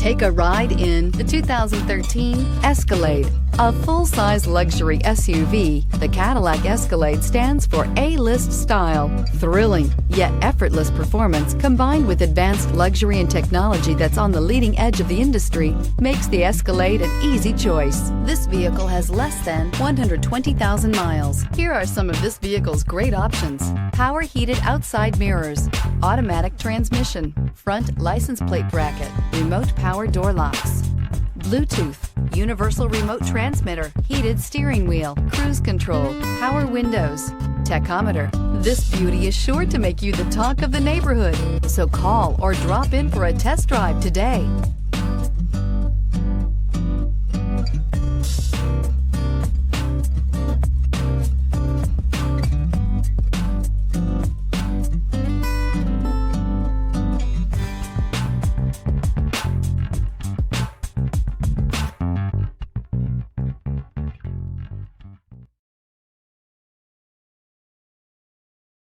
Take a ride in the 2013 Escalade. A full-size luxury SUV, the Cadillac Escalade stands for A-list style. Thrilling, yet effortless performance combined with advanced luxury and technology that's on the leading edge of the industry makes the Escalade an easy choice. This vehicle has less than 120,000 miles. Here are some of this vehicle's great options: power heated outside mirrors, automatic transmission, front license plate bracket, remote power door locks, Bluetooth, universal remote transmitter, heated steering wheel, cruise control, power windows, tachometer. This beauty is sure to make you the talk of the neighborhood. So call or drop in for a test drive today.